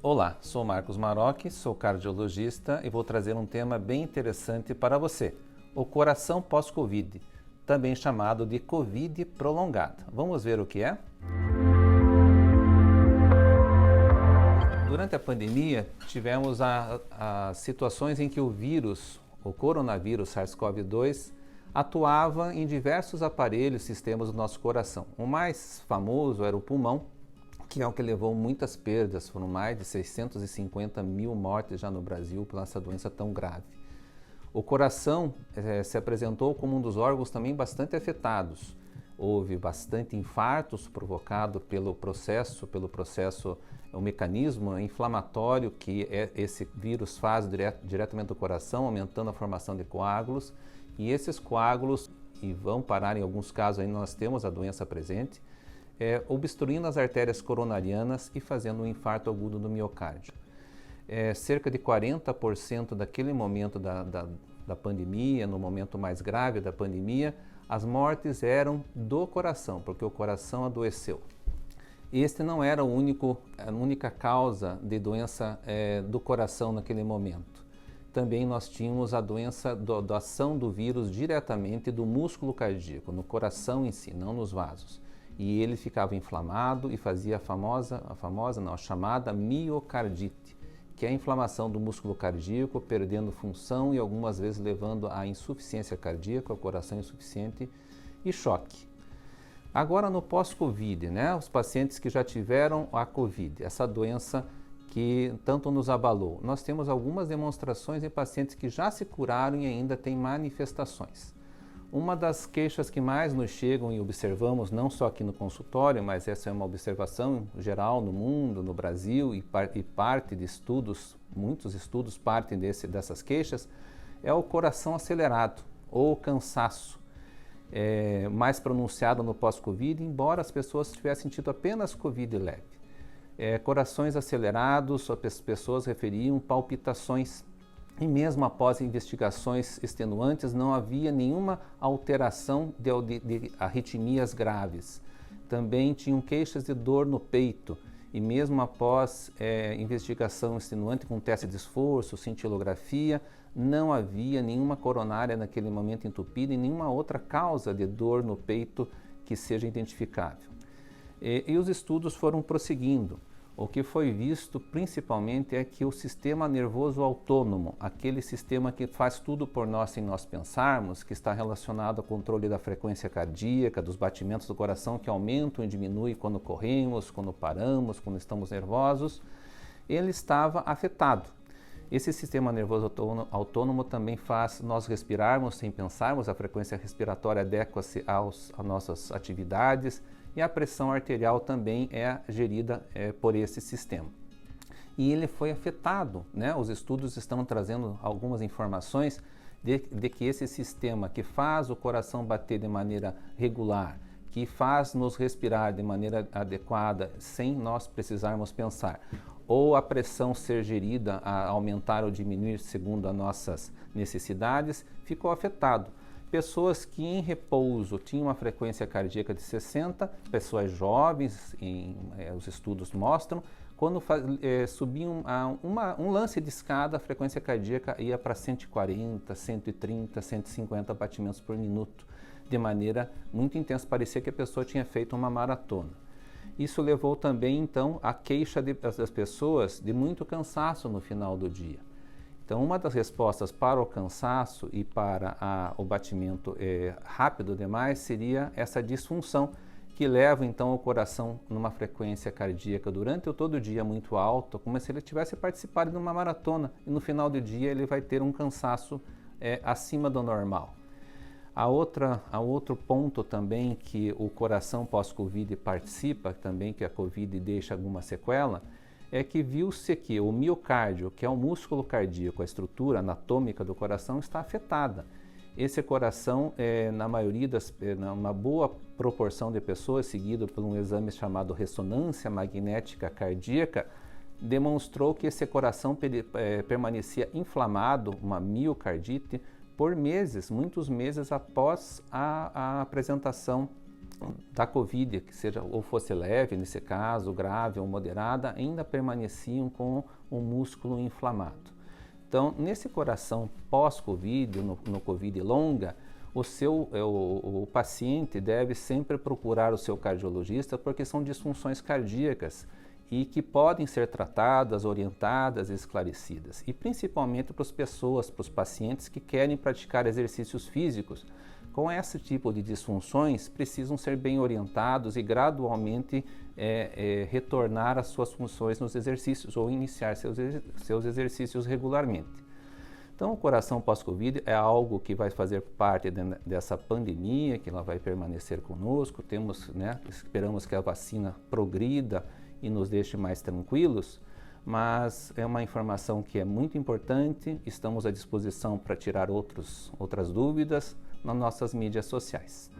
Olá, sou Marcos Marocchi, sou cardiologista e vou trazer um tema bem interessante para você: o coração pós-Covid, também chamado de Covid prolongada. Vamos ver o que é? Durante a pandemia, tivemos as situações em que o vírus, o coronavírus SARS-CoV-2, atuava em diversos aparelhos, sistemas do nosso coração. O mais famoso era o pulmão, que é o que levou muitas perdas, foram mais de 650 mil mortes já no Brasil por essa doença tão grave. O coração se apresentou como um dos órgãos também bastante afetados. Houve bastante infartos provocados pelo processo, o mecanismo inflamatório que esse vírus faz diretamente do coração, aumentando a formação de coágulos, e esses coágulos vão parar, em alguns casos aí nós temos a doença presente, obstruindo as artérias coronarianas e fazendo um infarto agudo do miocárdio. Cerca de 40% daquele momento da pandemia, no momento mais grave da pandemia, as mortes eram do coração, porque o coração adoeceu. Este não era a única causa de doença do coração naquele momento. Também nós tínhamos a doença da ação do vírus diretamente do músculo cardíaco, no coração em si, não nos vasos. E ele ficava inflamado e fazia a chamada miocardite, que é a inflamação do músculo cardíaco, perdendo função e algumas vezes levando à insuficiência cardíaca, ao coração insuficiente e choque. Agora no pós-Covid, os pacientes que já tiveram a Covid, essa doença que tanto nos abalou, nós temos algumas demonstrações em pacientes que já se curaram e ainda têm manifestações. Uma das queixas que mais nos chegam e observamos, não só aqui no consultório, mas essa é uma observação geral no mundo, no Brasil, e parte de estudos, muitos estudos partem dessas queixas, é o coração acelerado ou cansaço, mais pronunciado no pós-Covid, embora as pessoas tivessem tido apenas Covid leve. Corações acelerados, as pessoas referiam palpitações, e mesmo após investigações extenuantes, não havia nenhuma alteração de arritmias graves. Também tinham queixas de dor no peito, e mesmo após investigação extenuante com teste de esforço, cintilografia, não havia nenhuma coronária naquele momento entupida e nenhuma outra causa de dor no peito que seja identificável. E os estudos foram prosseguindo. O que foi visto principalmente é que o sistema nervoso autônomo, aquele sistema que faz tudo por nós sem nós pensarmos, que está relacionado ao controle da frequência cardíaca, dos batimentos do coração que aumentam e diminuem quando corremos, quando paramos, quando estamos nervosos, ele estava afetado. Esse sistema nervoso autônomo também faz nós respirarmos sem pensarmos, a frequência respiratória adequa-se às nossas atividades, e a pressão arterial também é gerida por esse sistema. E ele foi afetado, Os estudos estão trazendo algumas informações de que esse sistema que faz o coração bater de maneira regular, que faz nos respirar de maneira adequada, sem nós precisarmos pensar, ou a pressão ser gerida a aumentar ou diminuir segundo as nossas necessidades, ficou afetado. Pessoas que em repouso tinham uma frequência cardíaca de 60, pessoas jovens, os estudos mostram, quando subiam um lance de escada, a frequência cardíaca ia para 140, 130, 150 batimentos por minuto, de maneira muito intensa, parecia que a pessoa tinha feito uma maratona. Isso levou também, então, à queixa das pessoas de muito cansaço no final do dia. Então, uma das respostas para o cansaço e para o batimento rápido demais seria essa disfunção que leva, então, o coração numa frequência cardíaca durante todo o dia muito alta, como se ele tivesse participado de uma maratona, e no final do dia ele vai ter um cansaço acima do normal. A outro ponto também que o coração pós-Covid participa, também que a Covid deixa alguma sequela, é que viu-se que o miocárdio, que é o músculo cardíaco, a estrutura anatômica do coração, está afetada. Esse coração, uma boa proporção de pessoas, seguido por um exame chamado ressonância magnética cardíaca, demonstrou que esse coração permanecia inflamado, uma miocardite, por meses, muitos meses após a apresentação da Covid, que seja ou fosse leve, nesse caso, grave ou moderada, ainda permaneciam com o músculo inflamado. Então, nesse coração pós-Covid, no Covid longa, o paciente deve sempre procurar o seu cardiologista, porque são disfunções cardíacas e que podem ser tratadas, orientadas e esclarecidas. E principalmente para as pessoas, para os pacientes que querem praticar exercícios físicos, com esse tipo de disfunções, precisam ser bem orientados e gradualmente retornar às suas funções nos exercícios ou iniciar seus exercícios regularmente. Então, o coração pós-Covid é algo que vai fazer parte dessa pandemia, que ela vai permanecer conosco. Esperamos que a vacina progrida e nos deixe mais tranquilos, mas é uma informação que é muito importante. Estamos à disposição para tirar outras dúvidas nas nossas mídias sociais.